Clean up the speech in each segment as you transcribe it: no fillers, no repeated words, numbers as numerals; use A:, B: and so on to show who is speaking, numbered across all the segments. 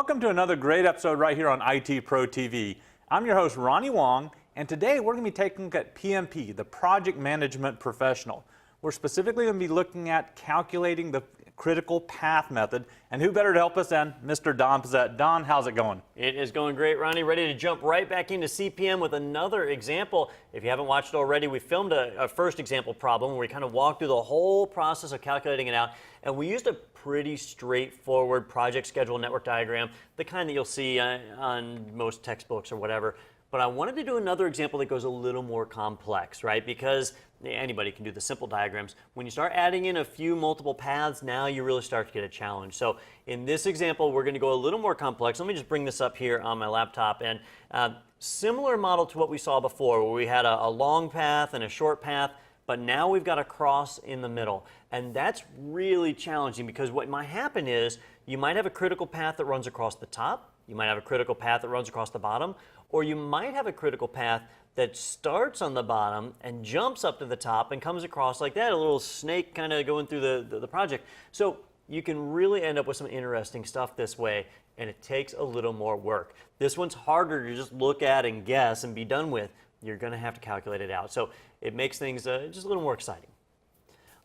A: Welcome to another great episode right here on IT Pro TV. I'm your host, Ronnie Wong, and today we're going to be taking a look at PMP, the Project Management Professional. We're specifically going to be looking at calculating the critical path method, and who better to help us than Mr. Don Pizzette. Don, how's it going?
B: It is going great, Ronnie. Ready to jump right back into CPM with another example. If you haven't watched it already, we filmed a first example problem where we kind of walked through the whole process of calculating it out, and we used a pretty straightforward project schedule network diagram, the kind that you'll see on most textbooks or whatever. But I wanted to do another example that goes a little more complex, right? Because anybody can do the simple diagrams. When you start adding in a few multiple paths, now you really start to get a challenge. So in this example, we're going to go a little more complex. Let me just bring this up here on my laptop. And similar model to what we saw before, where we had a long path and a short path, but now we've got a cross in the middle. And that's really challenging because what might happen is you might have a critical path that runs across the top, you might have a critical path that runs across the bottom, or you might have a critical path that starts on the bottom and jumps up to the top and comes across like that, a little snake kind of going through the project. So you can really end up with some interesting stuff this way, and it takes a little more work. This one's harder to just look at and guess and be done with. You're going to have to calculate it out. So it makes things just a little more exciting.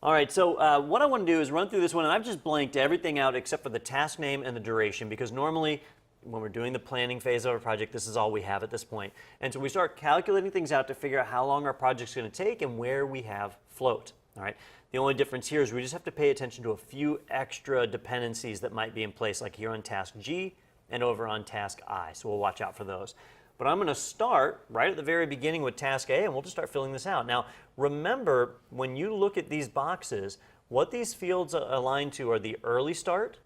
B: All right, so what I want to do is run through this one, and I've just blanked everything out except for the task name and the duration, because normally when we're doing the planning phase of a project, this is all we have at this point. And so we start calculating things out to figure out how long our project's going to take and where we have float. All right. The only difference here is we just have to pay attention to a few extra dependencies that might be in place, like here on task G and over on task I. So we'll watch out for those. But I'm going to start right at the very beginning with task A, and we'll just start filling this out. Now, remember, when you look at these boxes, what these fields align to are the early start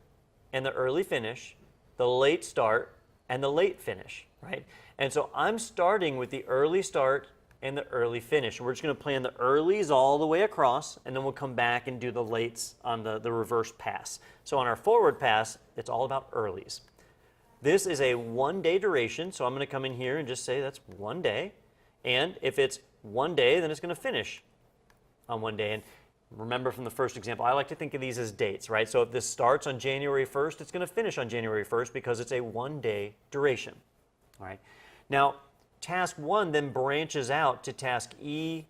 B: and the early finish, the late start, and the late finish, right? And so I'm starting with the early start and the early finish. We're just going to plan the earlies all the way across, and then we'll come back and do the lates on the reverse pass. So on our forward pass, it's all about earlies. This is a 1 day duration, so I'm going to come in here and just say that's 1 day. And if it's 1 day, then it's going to finish on 1 day. And remember from the first example, I like to think of these as dates, right? So if this starts on January 1st, it's going to finish on January 1st because it's a 1 day duration. All right. Now, task 1 then branches out to task E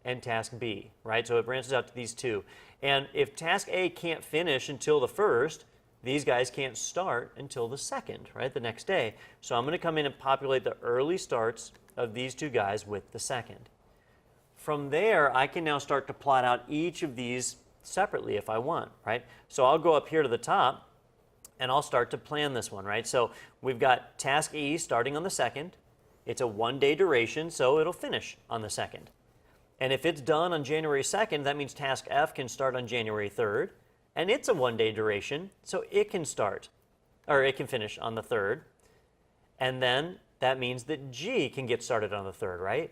B: and task B, right? So it branches out to these two. And if task A can't finish until the 1st, these guys can't start until the 2nd, right? The next day. So I'm going to come in and populate the early starts of these two guys with the 2nd. From there, I can now start to plot out each of these separately if I want, right? So I'll go up here to the top, and I'll start to plan this one, right? So we've got task E starting on the 2nd. It's a 1 day duration, so it'll finish on the 2nd. And if it's done on January 2nd, that means task F can start on January 3rd. And it's a 1 day duration, so it can start, or it can finish on the 3rd. And then that means that G can get started on the 3rd, right?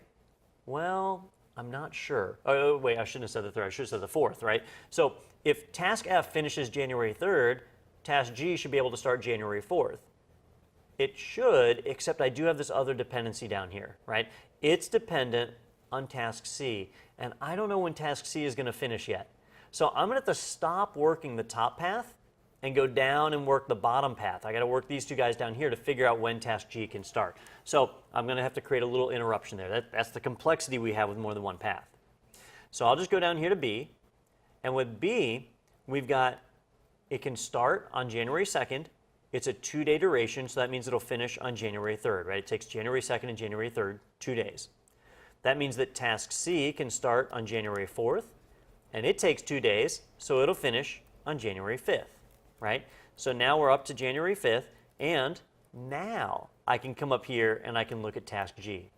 B: Well, I'm not sure. Oh, wait, I shouldn't have said the 3rd. I should have said the 4th, right? So if task F finishes January 3rd, task G should be able to start January 4th. It should, except I do have this other dependency down here, right? It's dependent on task C, and I don't know when task C is going to finish yet. So I'm going to have to stop working the top path and go down and work the bottom path. I got to work these two guys down here to figure out when task G can start. So I'm going to have to create a little interruption there. That's the complexity we have with more than one path. So I'll just go down here to B, and with B, we've got, it can start on January 2nd. It's a 2 day duration, so that means it'll finish on January 3rd, right? It takes January 2nd and January 3rd, 2 days. That means that task C can start on January 4th, and it takes 2 days, so it'll finish on January 5th, right? So now we're up to January 5th, and now I can come up here and I can look at task G.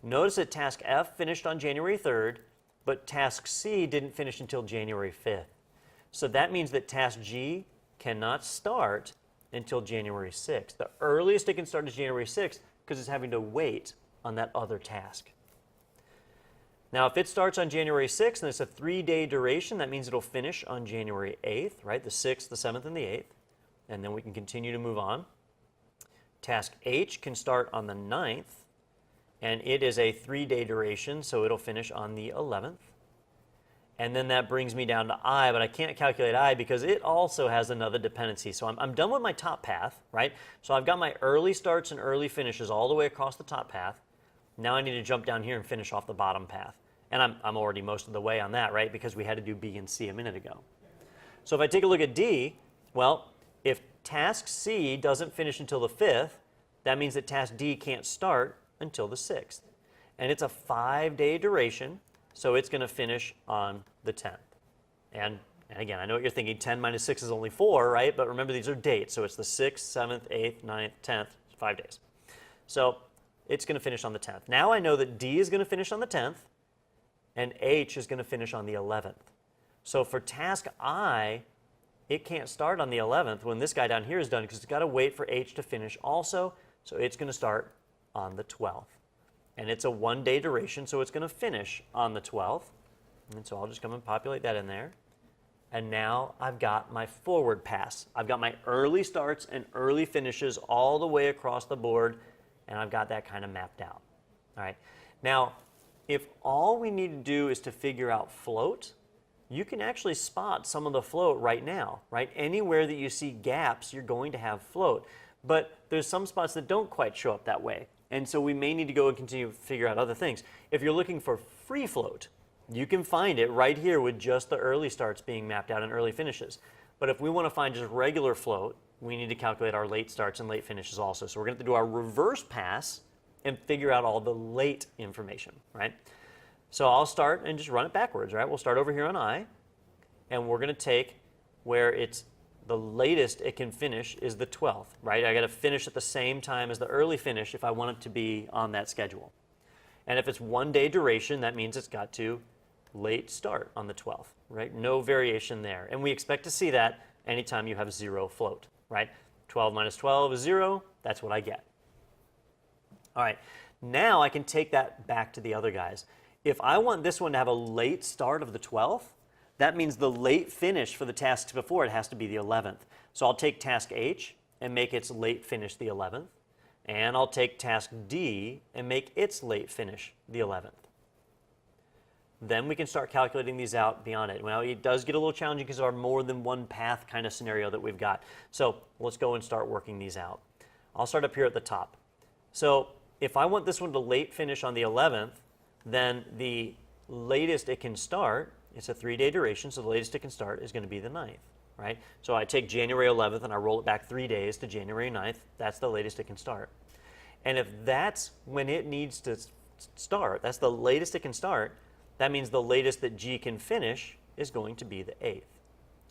B: Notice that task F finished on January 3rd, but task C didn't finish until January 5th. So that means that task G cannot start until January 6th. The earliest it can start is January 6th because it's having to wait on that other task. Now, if it starts on January 6th and it's a 3 day duration, that means it'll finish on January 8th, right? The 6th, the 7th, and the 8th. And then we can continue to move on. Task H can start on the 9th, and it is a 3 day duration, so it'll finish on the 11th. And then that brings me down to I, but I can't calculate I because it also has another dependency. So I'm done with my top path, right? So I've got my early starts and early finishes all the way across the top path. Now I need to jump down here and finish off the bottom path. And I'm already most of the way on that, right? Because we had to do B and C a minute ago. So if I take a look at D, well, if task C doesn't finish until the 5th, that means that task D can't start until the 6th. And it's a 5-day duration, so it's going to finish on the 10th. And again, I know what you're thinking, 10 minus 6 is only 4, right? But remember, these are dates, so it's the 6th, 7th, 8th, 9th, 10th, 5 days. So it's going to finish on the 10th. Now I know that D is going to finish on the 10th, and H is going to finish on the 11th. So for task I, it can't start on the 11th when this guy down here is done because it's got to wait for H to finish also, so it's going to start on the 12th. And it's a 1-day duration, so it's going to finish on the 12th. And so I'll just come and populate that in there. And now I've got my forward pass. I've got my early starts and early finishes all the way across the board, and I've got that kind of mapped out. All right. Now, if all we need to do is to figure out float, you can actually spot some of the float right now, right? Anywhere that you see gaps, you're going to have float. But there's some spots that don't quite show up that way. And so we may need to go and continue to figure out other things. If you're looking for free float, you can find it right here with just the early starts being mapped out and early finishes. But if we want to find just regular float, we need to calculate our late starts and late finishes also. So we're going to have to do our reverse pass and figure out all the late information, right? So I'll start and just run it backwards, right? We'll start over here on I, and we're going to take where it's the latest it can finish is the 12th, right? I got to finish at the same time as the early finish if I want it to be on that schedule. And if it's 1-day duration, that means it's got to late start on the 12th, right? No variation there. And we expect to see that anytime you have 0 float, right? 12 minus 12 is 0. That's what I get. All right, now I can take that back to the other guys. If I want this one to have a late start of the 12th, that means the late finish for the tasks before it has to be the 11th. So I'll take task H and make its late finish the 11th. And I'll take task D and make its late finish the 11th. Then we can start calculating these out beyond it. Well, it does get a little challenging because of our more than one path kind of scenario that we've got. So let's go and start working these out. I'll start up here at the top. So if I want this one to late finish on the 11th, then the latest it can start, it's a 3-day duration, so the latest it can start is going to be the 9th, right? So I take January 11th and I roll it back 3 days to January 9th. That's the latest it can start. And if that's when it needs to start, that's the latest it can start, that means the latest that G can finish is going to be the 8th,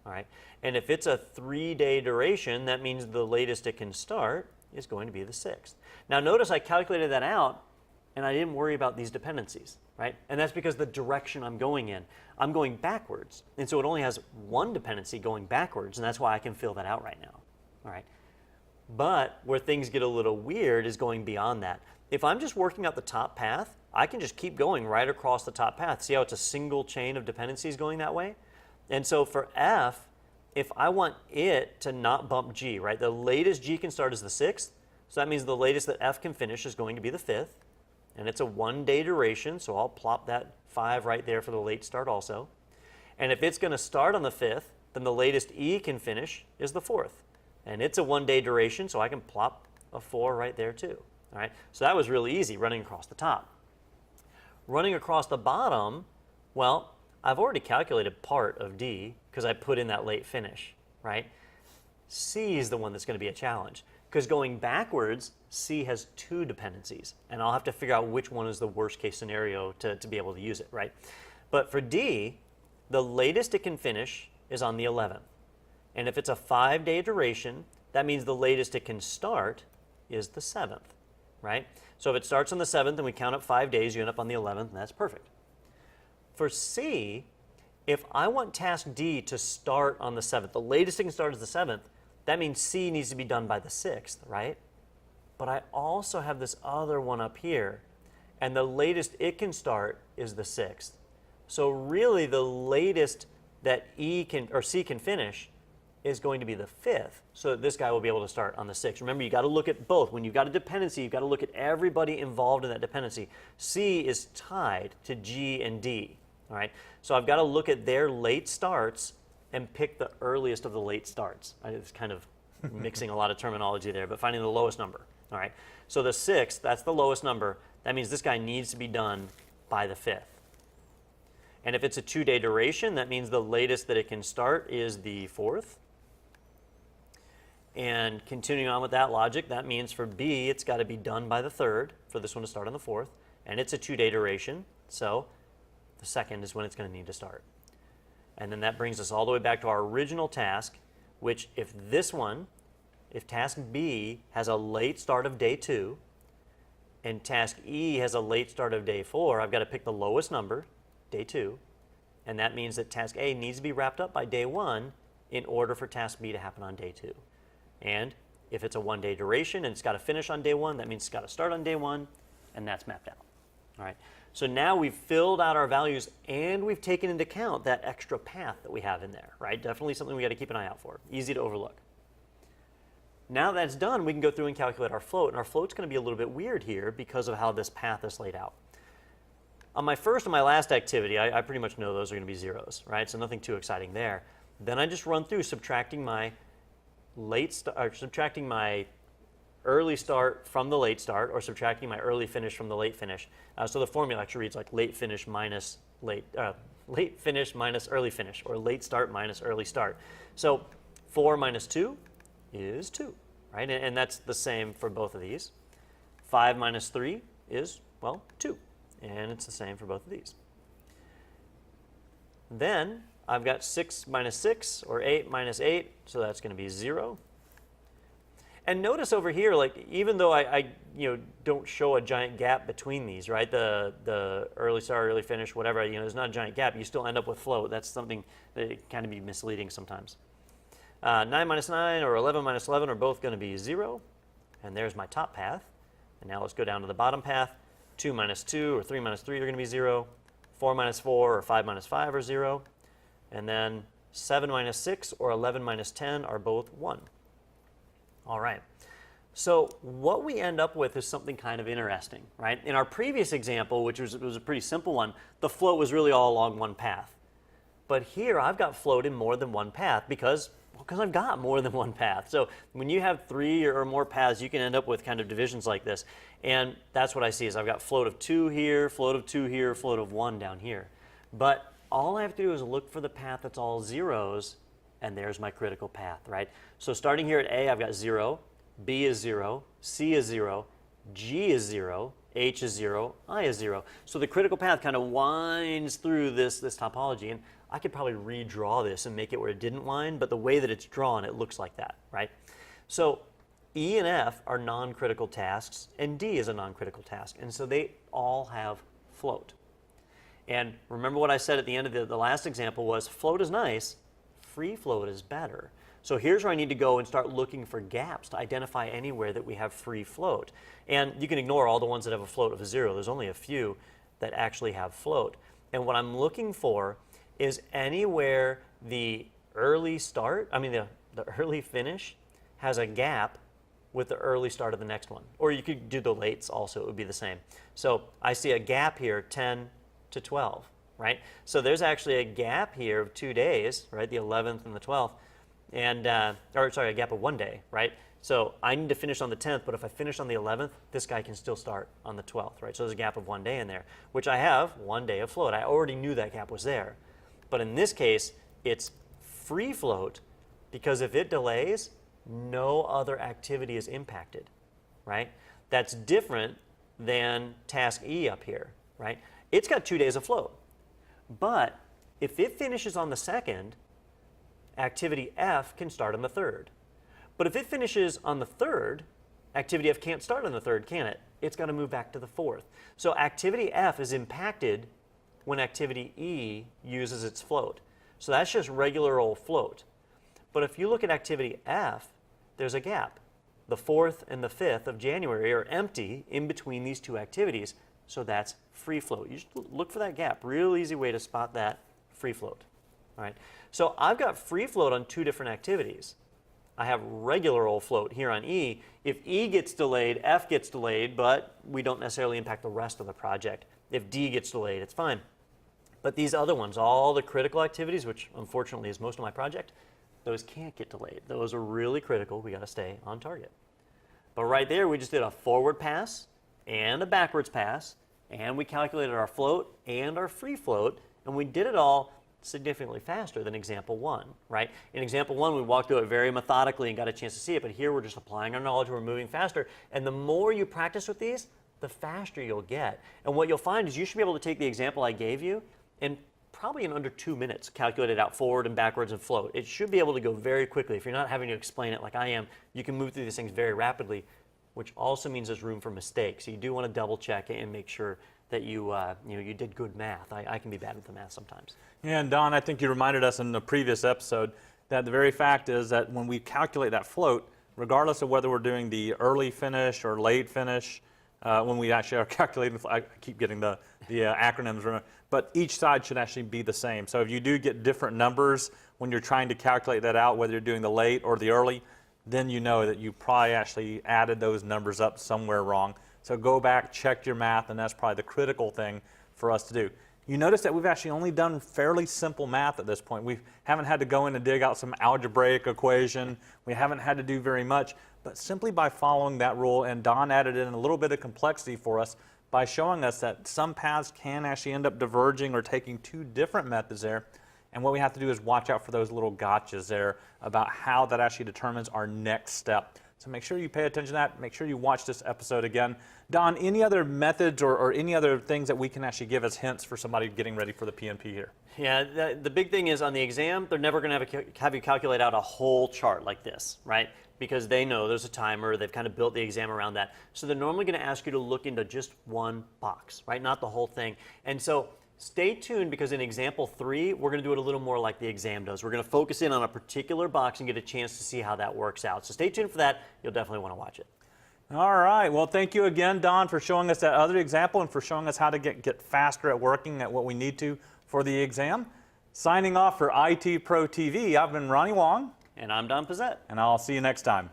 B: all right? And if it's a 3-day duration, that means the latest it can start is going to be the 6th. Now notice I calculated that out and I didn't worry about these dependencies, right? And that's because the direction I'm going in, I'm going backwards. And so it only has one dependency going backwards, and that's why I can fill that out right now, all right? But where things get a little weird is going beyond that. If I'm just working out the top path, I can just keep going right across the top path. See how it's a single chain of dependencies going that way? And so for F, if I want it to not bump G, right? The latest G can start is the 6th, so that means the latest that F can finish is going to be the 5th. And it's a 1-day duration, so I'll plop that 5 right there for the late start also. And if it's going to start on the 5th, then the latest E can finish is the 4th. And it's a 1-day duration, so I can plop a 4 right there too. All right? So that was really easy, running across the top. Running across the bottom, well, I've already calculated part of D because I put in that late finish, right? C is the one that's going to be a challenge. Because going backwards, C has 2 dependencies, and I'll have to figure out which one is the worst case scenario to be able to use it, right? But for D, the latest it can finish is on the 11th. And if it's a 5-day duration, that means the latest it can start is the 7th, right? So if it starts on the 7th and we count up 5 days, you end up on the 11th, and that's perfect. For C, if I want task D to start on the 7th, the latest it can start is the 7th, that means C needs to be done by the 6th, right? But I also have this other one up here, and the latest it can start is the 6th. So really the latest that C can finish is going to be the 5th, so that this guy will be able to start on the 6th. Remember, you got to look at both. When you've got a dependency, you've got to look at everybody involved in that dependency. C is tied to G and D, All right, so I've got to look at their late starts and pick the earliest of the late starts. It's kind of mixing a lot of terminology there, but finding the lowest number. All right, so the 6th, that's the lowest number. That means this guy needs to be done by the 5th. And if it's a 2-day duration, that means the latest that it can start is the 4th. And continuing on with that logic, that means for B, it's got to be done by the 3rd for this one to start on the 4th. And it's a 2-day duration, so the 2nd is when it's going to need to start. And then that brings us all the way back to our original task, which if task B has a late start of day 2, and task E has a late start of day 4, I've got to pick the lowest number, day 2, and that means that task A needs to be wrapped up by day 1 in order for task B to happen on day 2. And if it's a 1-day duration and it's got to finish on day 1, that means it's got to start on day 1, and that's mapped out. All right. So now we've filled out our values and we've taken into account that extra path that we have in there, right? Definitely something we got to keep an eye out for. Easy to overlook. Now that's done, we can go through and calculate our float, and our float's going to be a little bit weird here because of how this path is laid out. On my first and my last activity, I pretty much know those are going to be zeros, right? So nothing too exciting there. Then I just run through subtracting my early start from the late start, or subtracting my early finish from the late finish. So the formula actually reads like late finish minus early finish, or late start minus early start. So 4 minus 2 is 2, right? And that's the same for both of these. 5 minus 3 is, well, 2, and it's the same for both of these. Then I've got 6 minus 6, or 8 minus 8, so that's going to be 0. And notice over here, like, even though I don't show a giant gap between these, right? The early start, early finish, whatever, there's not a giant gap. You still end up with float. That's something that can kind of be misleading sometimes. 9 minus 9 or 11 minus 11 are both going to be 0. And there's my top path. And now let's go down to the bottom path. 2 minus 2 or 3 minus 3 are going to be 0. 4 minus 4 or 5 minus 5 are 0. And then 7 minus 6 or 11 minus 10 are both 1. All right, so what we end up with is something kind of interesting, right? In our previous example, which was a pretty simple one, the float was really all along one path. But here I've got float in more than one path because I've got more than one path. So when you have 3 or more paths, you can end up with kind of divisions like this. And that's what I see is I've got float of 2 here, float of 2 here, float of 1 down here. But all I have to do is look for the path that's all zeros, and there's my critical path, right? So starting here at A, I've got 0, B is 0, C is 0, G is 0, H is 0, I is 0. So the critical path kind of winds through this topology, and I could probably redraw this and make it where it didn't wind, but the way that it's drawn, it looks like that, right? So E and F are non-critical tasks, and D is a non-critical task, and so they all have float. And remember what I said at the end of the last example was float is nice, free float is better. So here's where I need to go and start looking for gaps to identify anywhere that we have free float. And you can ignore all the ones that have a float of 0. There's only a few that actually have float. And what I'm looking for is anywhere the early start, the early finish has a gap with the early start of the next one. Or you could do the lates also, it would be the same. So I see a gap here, 10 to 12. Right? So there's actually a gap here of 2 days, right? The 11th and the 12th, and a gap of 1 day, right? So I need to finish on the 10th, but if I finish on the 11th, this guy can still start on the 12th, right? So there's a gap of 1 day in there, which I have 1 day of float. I already knew that gap was there. But in this case, it's free float because if it delays, no other activity is impacted, right? That's different than task E up here, right? It's got 2 days of float. But if it finishes on the 2nd, activity F can start on the 3rd. But if it finishes on the 3rd, activity F can't start on the 3rd, can it? It's got to move back to the 4th. So activity F is impacted when activity E uses its float. So that's just regular old float. But if you look at activity F, there's a gap. The 4th and the 5th of January are empty in between these two activities. So that's free float. You just look for that gap. Real easy way to spot that, free float. All right. So I've got free float on 2 different activities. I have regular old float here on E. If E gets delayed, F gets delayed, but we don't necessarily impact the rest of the project. If D gets delayed, it's fine. But these other ones, all the critical activities, which unfortunately is most of my project, those can't get delayed. Those are really critical. We got to stay on target. But right there, we just did a forward pass and a backwards pass, and we calculated our float and our free float, and we did it all significantly faster than example 1, right? In example 1, we walked through it very methodically and got a chance to see it, but here we're just applying our knowledge, we're moving faster, and the more you practice with these, the faster you'll get. And what you'll find is you should be able to take the example I gave you and probably in under 2 minutes calculate it out forward and backwards and float. It should be able to go very quickly. If you're not having to explain it like I am, you can move through these things very rapidly, which also means there's room for mistakes. So you do want to double check it and make sure that you did good math. I can be bad with the math sometimes.
A: Yeah, and Don, I think you reminded us in the previous episode that the very fact is that when we calculate that float, regardless of whether we're doing the early finish or late finish, when we actually are calculating, I keep getting the acronyms wrong, but each side should actually be the same. So if you do get different numbers when you're trying to calculate that out, whether you're doing the late or the early, then you know that you probably actually added those numbers up somewhere wrong. So go back, check your math, and that's probably the critical thing for us to do. You notice that we've actually only done fairly simple math at this point. We haven't had to go in and dig out some algebraic equation. We haven't had to do very much, but simply by following that rule, and Don added in a little bit of complexity for us by showing us that some paths can actually end up diverging or taking two different methods there. And what we have to do is watch out for those little gotchas there about how that actually determines our next step. So make sure you pay attention to that. Make sure you watch this episode again. Don, any other methods or any other things that we can actually give as hints for somebody getting ready for the PMP here?
B: Yeah, the big thing is on the exam, they're never going to have you calculate out a whole chart like this, right? Because they know there's a timer, they've kind of built the exam around that. So they're normally going to ask you to look into just one box, right? Not the whole thing. And so stay tuned, because in example 3, we're going to do it a little more like the exam does. We're going to focus in on a particular box and get a chance to see how that works out. So stay tuned for that. You'll definitely want to watch it.
A: All right. Well, thank you again, Don, for showing us that other example and for showing us how to get faster at working at what we need to for the exam. Signing off for IT Pro TV, I've been Ronnie Wong.
B: And I'm Don Pizzette.
A: And I'll see you next time.